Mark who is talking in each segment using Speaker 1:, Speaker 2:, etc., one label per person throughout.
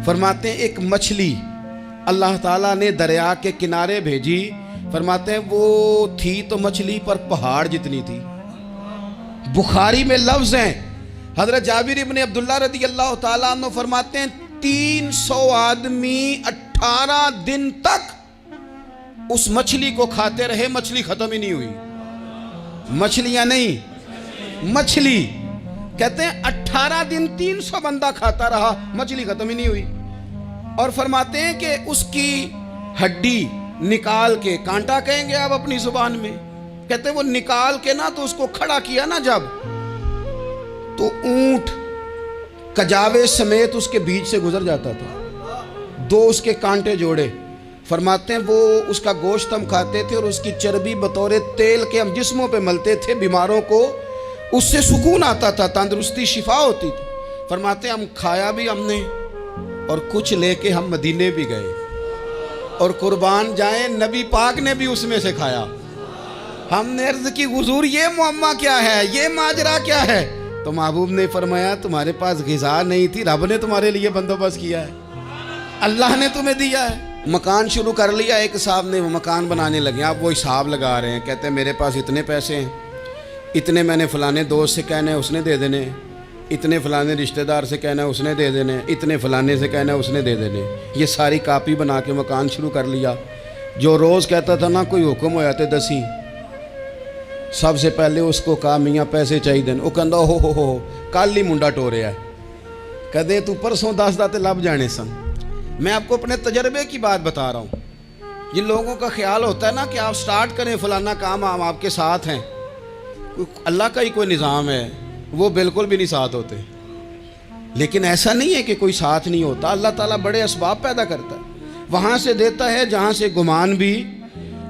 Speaker 1: فرماتے ہیں ایک مچھلی اللہ تعالیٰ نے دریا کے کنارے بھیجی. فرماتے ہیں وہ تھی تو مچھلی پر پہاڑ جتنی تھی. بخاری میں لفظ ہیں, حضرت جابر ابن عبداللہ رضی اللہ تعالیٰ عنہ فرماتے ہیں 300 آدمی 18 دن تک اس مچھلی کو کھاتے رہے, مچھلی ختم ہی نہیں ہوئی. مچھلیاں نہیں, مچھلی. کہتے ہیں 18 دن 300 بندہ کھاتا رہا, مچھلی ختم ہی نہیں ہوئی. اور فرماتے ہیں کہ اس کی ہڈی نکال کے, کانٹا کہیں گے آپ اپنی زبان میں, کہتے ہیں وہ نکال کے نا تو اس کو کھڑا کیا نا جب, تو اونٹ کجاوے سمیت اس کے بیچ سے گزر جاتا تھا. 2 اس کے کانٹے جوڑے. فرماتے ہیں وہ اس کا گوشت ہم کھاتے تھے اور اس کی چربی بطور تیل کے ہم جسموں پہ ملتے تھے. بیماروں کو اس سے سکون آتا تھا, تندرستی شفا ہوتی تھی. فرماتے ہیں ہم کھایا بھی ہم نے, اور کچھ لے کے ہم مدینے بھی گئے, اور قربان جائیں نبی پاک نے بھی اس میں سے کھایا. ہم نے عرض کی حضور یہ معمہ کیا ہے, یہ ماجرا کیا ہے؟ تو محبوب نے فرمایا تمہارے پاس غذا نہیں تھی, رب نے تمہارے لیے بندوبست کیا ہے, اللہ نے تمہیں دیا ہے. مکان شروع کر لیا, ایک صاحب نے وہ مکان بنانے لگے. آپ وہ حساب لگا رہے ہیں, کہتے ہیں میرے پاس اتنے پیسے ہیں, اتنے میں نے فلانے دوست سے کہنا ہے اس نے دے دینے, اتنے فلانے رشتہ دار سے کہنا ہے اس نے دے دینے, اتنے فلانے سے کہنا ہے اس نے دے دینے. یہ ساری کاپی بنا کے مکان شروع کر لیا. جو روز کہتا تھا نا کوئی حکم ہو جاتے 10 ہی, سب سے پہلے اس کو کہا میاں پیسے چاہیے دین. وہ کہندا ہو کل ہی منڈا ٹوریا ہے, کہتے تو پرسوں 10 داتے لب جانے سن. میں آپ کو اپنے تجربے کی بات بتا رہا ہوں. جن لوگوں کا خیال ہوتا ہے نا کہ آپ سٹارٹ کریں فلانا کام, ہم آپ کے ساتھ ہیں, اللہ کا ہی کوئی نظام ہے, وہ بالکل بھی نہیں ساتھ ہوتے. لیکن ایسا نہیں ہے کہ کوئی ساتھ نہیں ہوتا. اللہ تعالیٰ بڑے اسباب پیدا کرتا ہے, وہاں سے دیتا ہے جہاں سے گمان بھی.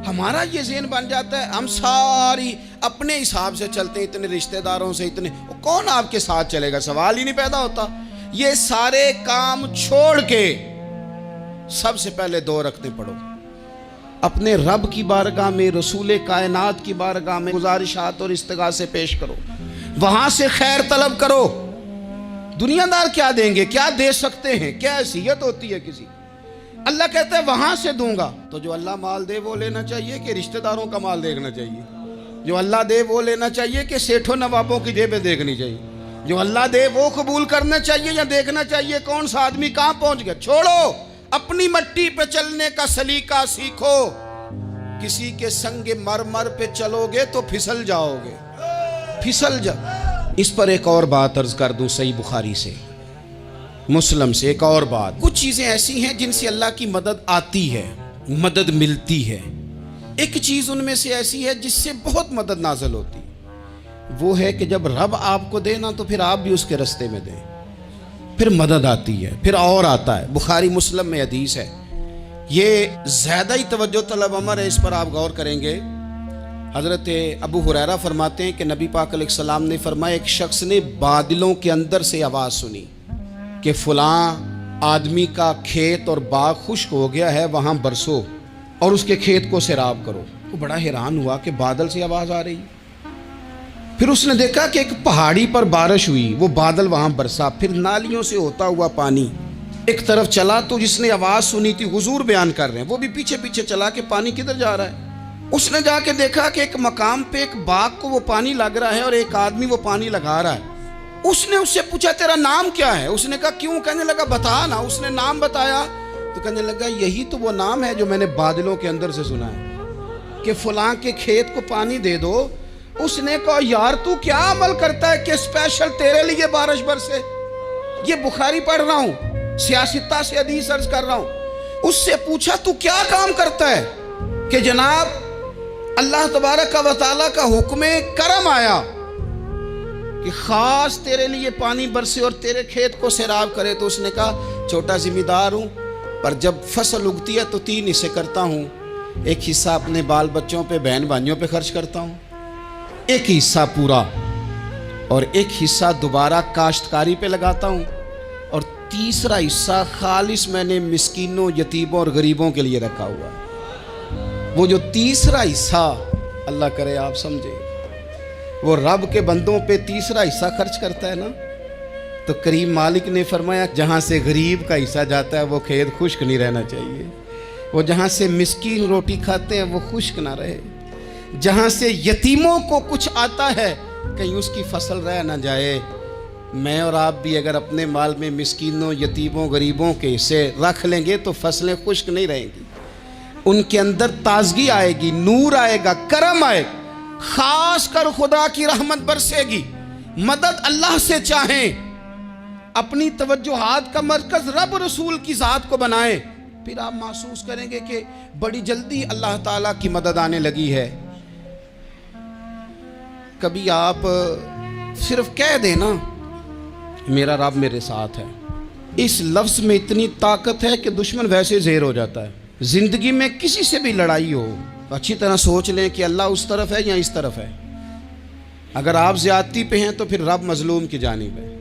Speaker 1: ہمارا یہ ذہن بن جاتا ہے ہم ساری اپنے حساب سے چلتے ہیں, اتنے رشتہ داروں سے اتنے, کون آپ کے ساتھ چلے گا, سوال ہی نہیں پیدا ہوتا. یہ سارے کام چھوڑ کے سب سے پہلے 2 رکعتیں پڑھو, اپنے رب کی بارگاہ میں, رسول کائنات کی بارگاہ میں گزارشات اور استغاثے پیش کرو, وہاں سے خیر طلب کرو. دنیا دار کیا دیں گے, کیا دے سکتے ہیں, کیا حیثیت ہوتی ہے کسی. اللہ کہتا ہے وہاں سے دوں گا. تو جو اللہ مال دے وہ لینا چاہیے کہ رشتہ داروں کا مال دیکھنا چاہیے؟ جو اللہ دے وہ لینا چاہیے کہ سیٹھوں نوابوں کی جیبیں دیکھنی چاہیے؟ جو اللہ دے وہ قبول کرنا چاہیے یا دیکھنا چاہیے کون سا آدمی کہاں پہنچ گیا؟ چھوڑو, اپنی مٹی پہ چلنے کا سلیقہ سیکھو. کسی کے سنگ مرمر پہ چلو گے تو پھسل جاؤ گے, پھسل جاؤ. اس پر ایک اور بات عرض کر دوں, صحیح بخاری سے, مسلم سے ایک اور بات. کچھ چیزیں ایسی ہیں جن سے اللہ کی مدد آتی ہے, مدد ملتی ہے. ایک چیز ان میں سے ایسی ہے جس سے بہت مدد نازل ہوتی, وہ ہے کہ جب رب آپ کو دے نا تو پھر آپ بھی اس کے رستے میں دیں, پھر مدد آتی ہے, پھر اور آتا ہے. بخاری مسلم میں حدیث ہے, یہ زیادہ ہی توجہ طلب امر ہے, اس پر آپ غور کریں گے. حضرت ابو ہریرہ فرماتے ہیں کہ نبی پاک علیہ السلام نے فرمایا ایک شخص نے بادلوں کے اندر سے آواز سنی کہ فلاں آدمی کا کھیت اور باغ خشک ہو گیا ہے, وہاں برسو اور اس کے کھیت کو سیراب کرو. وہ بڑا حیران ہوا کہ بادل سے آواز آ رہی. پھر اس نے دیکھا کہ ایک پہاڑی پر بارش ہوئی, وہ بادل وہاں برسا, پھر نالیوں سے ہوتا ہوا پانی ایک طرف چلا. تو جس نے آواز سنی تھی, حضور بیان کر رہے ہیں, وہ بھی پیچھے پیچھے چلا کہ پانی کدھر جا رہا ہے. اس نے جا کے دیکھا کہ ایک مقام پہ ایک باغ کو وہ پانی لگ رہا ہے اور ایک آدمی وہ پانی لگا رہا ہے. اس نے اس سے پوچھا تیرا نام کیا ہے؟ اس نے کہا کیوں؟ کہنے لگا بتا نا. اس نے نام بتایا تو کہنے لگا یہی تو وہ نام ہے جو میں نے بادلوں کے اندر سے سنا ہے کہ فلاں کے کھیت کو پانی دے دو. اس نے کہا یار تو کیا عمل کرتا ہے کہ اسپیشل تیرے لیے بارش برسے. یہ بخاری پڑھ رہا ہوں, سیاستہ سے حدیث عرض کر رہا ہوں. اس سے پوچھا تو کیا کام کرتا ہے کہ جناب اللہ تبارک و تعالیٰ کا حکم کرم آیا کہ خاص تیرے لیے پانی برسے اور تیرے کھیت کو سیراب کرے. تو اس نے کہا چھوٹا ذمہ دار ہوں, پر جب فصل اگتی ہے تو 3 حصے کرتا ہوں. ایک حصہ اپنے بال بچوں پہ, بہن بھائیوں پہ خرچ کرتا ہوں, ایک حصہ پورا, اور ایک حصہ دوبارہ کاشتکاری پہ لگاتا ہوں, اور تیسرا حصہ خالص میں نے مسکینوں, یتیموں اور غریبوں کے لیے رکھا ہوا ہے. وہ جو تیسرا حصہ, اللہ کرے آپ سمجھے, وہ رب کے بندوں پہ تیسرا حصہ خرچ کرتا ہے نا, تو کریم مالک نے فرمایا جہاں سے غریب کا حصہ جاتا ہے وہ کھیت خشک نہیں رہنا چاہیے، وہ جہاں سے مسکین روٹی کھاتے ہیں وہ خشک نہ رہے، جہاں سے یتیموں کو کچھ آتا ہے کہیں اس کی فصل رہ نہ جائے۔ میں اور آپ بھی اگر اپنے مال میں مسکینوں، یتیموں، غریبوں کے حصے رکھ لیں گے تو فصلیں خشک نہیں رہیں گی، ان کے اندر تازگی آئے گی، نور آئے گا، کرم آئے گا، خاص کر خدا کی رحمت برسے گی۔ مدد اللہ سے چاہیں، اپنی توجہات کا مرکز رب رسول کی ذات کو بنائیں، پھر آپ محسوس کریں گے کہ بڑی جلدی اللہ تعالیٰ کی مدد آنے لگی ہے۔ کبھی آپ صرف کہہ دیں نا میرا رب میرے ساتھ ہے، اس لفظ میں اتنی طاقت ہے کہ دشمن ویسے زہر ہو جاتا ہے۔ زندگی میں کسی سے بھی لڑائی ہو اچھی طرح سوچ لیں کہ اللہ اس طرف ہے یا اس طرف ہے۔ اگر آپ زیادتی پہ ہیں تو پھر رب مظلوم کی جانب ہے۔